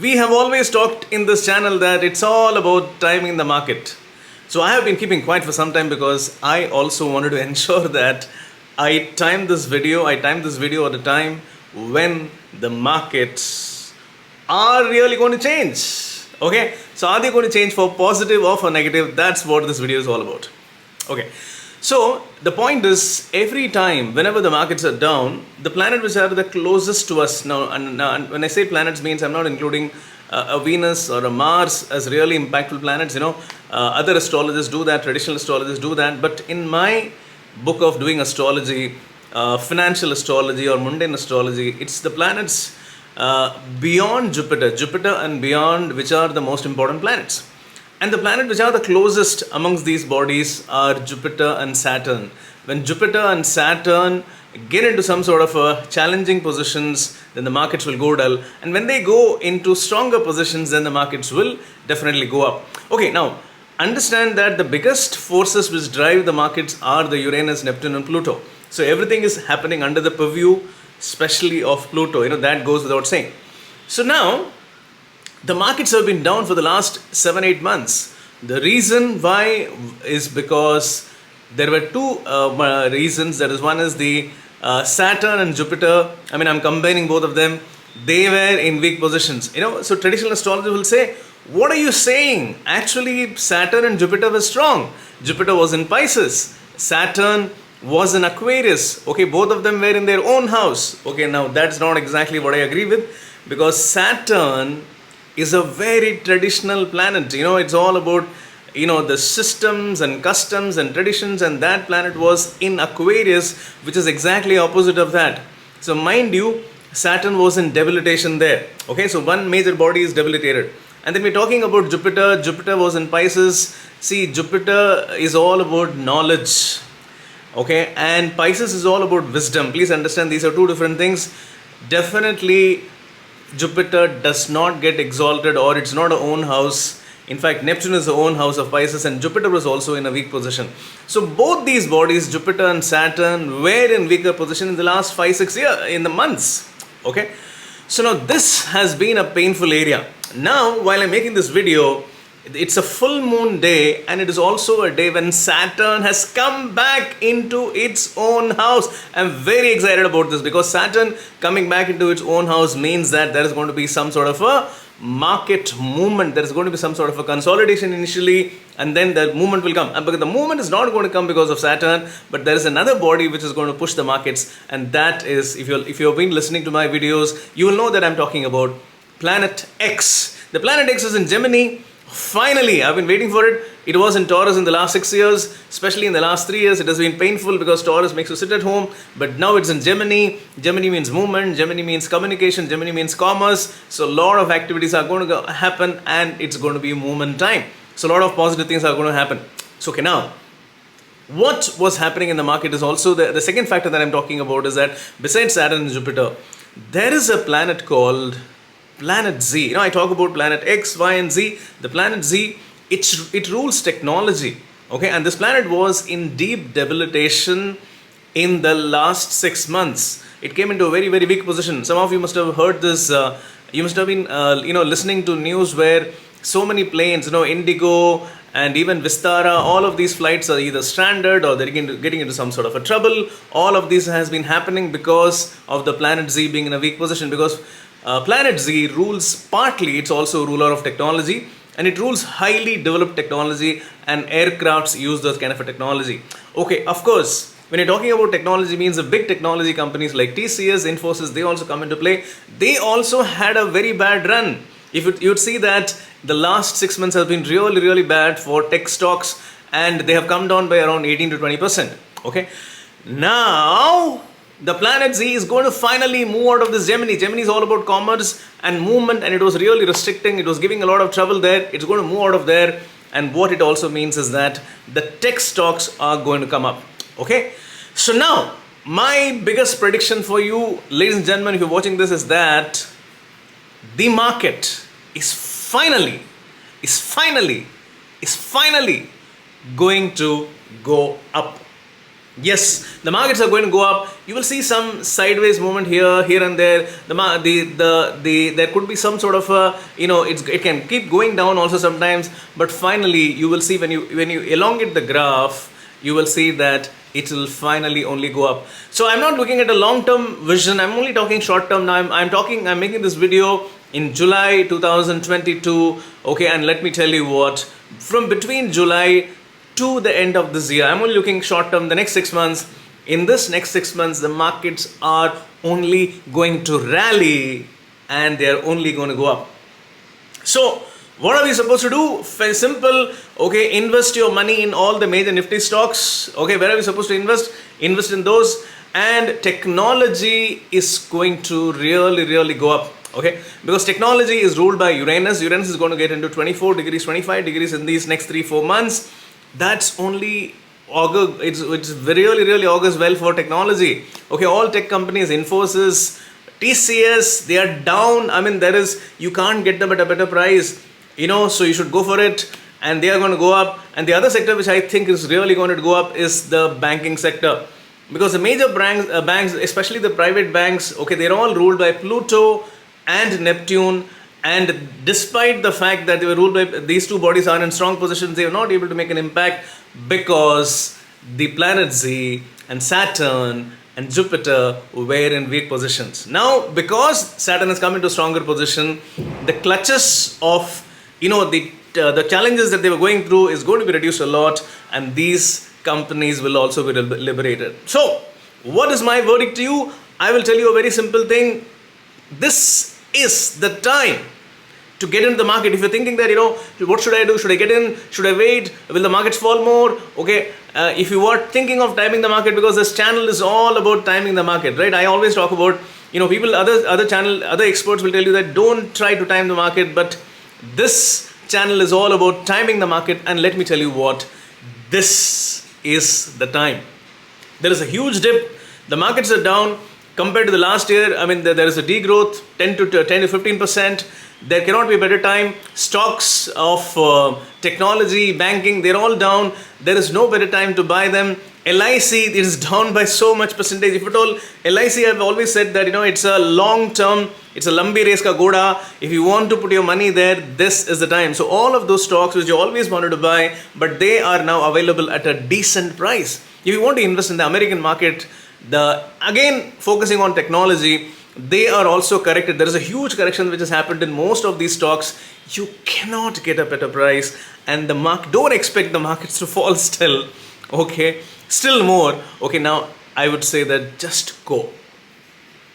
We have always talked in this channel that it's all about timing the market. So I have been keeping quiet for some time because I also wanted to ensure that I timed this video at a time when the markets are really going to change. Okay, so are they going to change for positive or for negative? That's what this video is all about. Okay, so the point is, every time whenever the markets are down, the planet which are the closest to us now, and when I say planets means I'm not including a Venus or a Mars as really impactful planets. Other astrologers do that, traditional astrologers do that, but in my book of doing astrology, financial astrology or mundane astrology, it's the planets beyond Jupiter and beyond, which are the most important planets. And the planet which are the closest amongst these bodies are Jupiter and Saturn. When Jupiter and Saturn get into some sort of challenging positions, then the markets will go dull. And when they go into stronger positions, then the markets will definitely go up. Okay, now understand that the biggest forces which drive the markets are the Uranus, Neptune and Pluto. So everything is happening under the purview, especially of Pluto. That goes without saying. So now, the markets have been down for the last 7-8 months. The reason why is because there were two reasons. That is, one is the Saturn and Jupiter. I'm combining both of them. They were in weak positions. So traditional astrology will say, what are you saying? Actually, Saturn and Jupiter were strong. Jupiter was in Pisces. Saturn was in Aquarius. Okay, both of them were in their own house. Okay, now that's not exactly what I agree with, because Saturn is a very traditional planet. It's all about the systems and customs and traditions, and that planet was in Aquarius, which is exactly opposite of that. So mind you, Saturn was in debilitation there. Okay, so one major body is debilitated. And then we're talking about Jupiter. Jupiter was in Pisces. See, Jupiter is all about knowledge. Okay, and Pisces is all about wisdom. Please understand, these are two different things. Definitely Jupiter does not get exalted, or it's not a own house. In fact, Neptune is the own house of Pisces, and Jupiter was also in a weak position. So both these bodies, Jupiter and Saturn, were in weaker position in the last 5-6 years, in the months. Okay, so now this has been a painful area. Now, while I'm making this video, it's a full moon day, and it is also a day when Saturn has come back into its own house. I'm very excited about this, because Saturn coming back into its own house means that there is going to be some sort of a market movement. There is going to be some sort of a consolidation initially, and then the movement will come. But the movement is not going to come because of Saturn, but there is another body which is going to push the markets, and that is, if you've been listening to my videos, you will know that I'm talking about Planet X. The Planet X is in Gemini. Finally, I've been waiting for it. It was in Taurus in the last 6 years, especially in the last 3 years. It has been painful because Taurus makes you sit at home. But now it's in Gemini. Gemini means movement. Gemini means communication. Gemini means commerce. So a lot of activities are going to happen, and it's going to be movement time. So a lot of positive things are going to happen. So okay, now, what was happening in the market is also the second factor that I'm talking about is that besides Saturn and Jupiter, there is a planet called Planet Z. I talk about Planet X, Y and Z. The Planet Z, it rules technology. Okay, and this planet was in deep debilitation in the last 6 months. It came into a very, very weak position. Some of you must have heard this. You must have been listening to news where so many planes, Indigo and even Vistara, all of these flights are either stranded or they're getting into some sort of a trouble. All of this has been happening because of the Planet Z being in a weak position, because Planet Z rules, partly it's also a ruler of technology, and it rules highly developed technology, and aircrafts use those kind of a technology. Okay, of course, when you're talking about technology, means the big technology companies like TCS, Infosys, they also come into play. They also had a very bad run. If you'd see that the last 6 months have been really, really bad for tech stocks, and they have come down by around 18 to 20%. Okay, now the Planet Z is going to finally move out of this Gemini. Gemini is all about commerce and movement, and it was really restricting. It was giving a lot of trouble there. It's going to move out of there. And what it also means is that the tech stocks are going to come up. Okay. So now, my biggest prediction for you, ladies and gentlemen, if you're watching this, is that the market is finally going to go up. Yes, the markets are going to go up. You will see some sideways movement here and there. There could be some sort of a, it can keep going down also sometimes. But finally, you will see when you elongate the graph, you will see that it will finally only go up. So I'm not looking at a long-term vision. I'm only talking short-term now. I'm making this video in July 2022. Okay, and let me tell you what, from between July to the end of this year, I'm only looking short term, the next 6 months. In this next 6 months, the markets are only going to rally and they are only going to go up. So what are we supposed to do? Very simple. Okay, invest your money in all the major Nifty stocks. Okay, where are we supposed to invest? Invest in those. And technology is going to really go up. Okay, because technology is ruled by Uranus. Uranus is going to get into 24 degrees, 25 degrees in these next 3-4 months. That's only it's really augurs well for technology. Okay, all tech companies, Infosys, TCS, they are down. I mean, you can't get them at a better price, so you should go for it, and they are going to go up. And the other sector which I think is really going to go up is the banking sector, because the major banks, especially the private banks, okay, they're all ruled by Pluto and Neptune. And despite the fact that they were ruled by these two bodies are in strong positions, they were not able to make an impact because the planet Z and Saturn and Jupiter were in weak positions. Now, because Saturn has come into stronger position, the clutches of the challenges that they were going through is going to be reduced a lot, and these companies will also be liberated. So, what is my verdict to you? I will tell you a very simple thing. This is the time to get into the market. If you're thinking that, what should I do? Should I get in? Should I wait? Will the markets fall more? Okay, if you are thinking of timing the market, because this channel is all about timing the market, right? I always talk about, other experts will tell you that don't try to time the market, but this channel is all about timing the market. And let me tell you what, this is the time. There is a huge dip. The markets are down compared to the last year. I mean, there is a degrowth, 10 to 15%. There cannot be a better time. Stocks of technology, banking, they're all down. There is no better time to buy them. LIC, it is down by so much percentage. If at all, LIC, I've always said that, it's a long term, it's a lambi race ka goda. If you want to put your money there, this is the time. So all of those stocks which you always wanted to buy, but they are now available at a decent price. If you want to invest in the American market, again focusing on technology, they are also corrected. There is a huge correction which has happened in most of these stocks. You cannot get a better price, and don't expect the markets to fall still. Okay, still more. Okay, now I would say that just go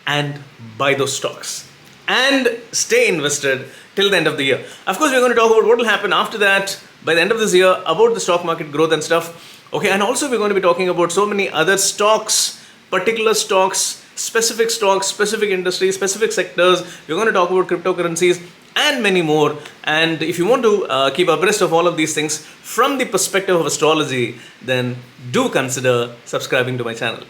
and buy those stocks and stay invested till the end of the year. Of course, we're going to talk about what will happen after that by the end of this year, about the stock market growth and stuff. Okay, and also we're going to be talking about so many other stocks, particular stocks, specific industries, specific sectors. We're going to talk about cryptocurrencies and many more. And if you want to keep abreast of all of these things from the perspective of astrology, then do consider subscribing to my channel.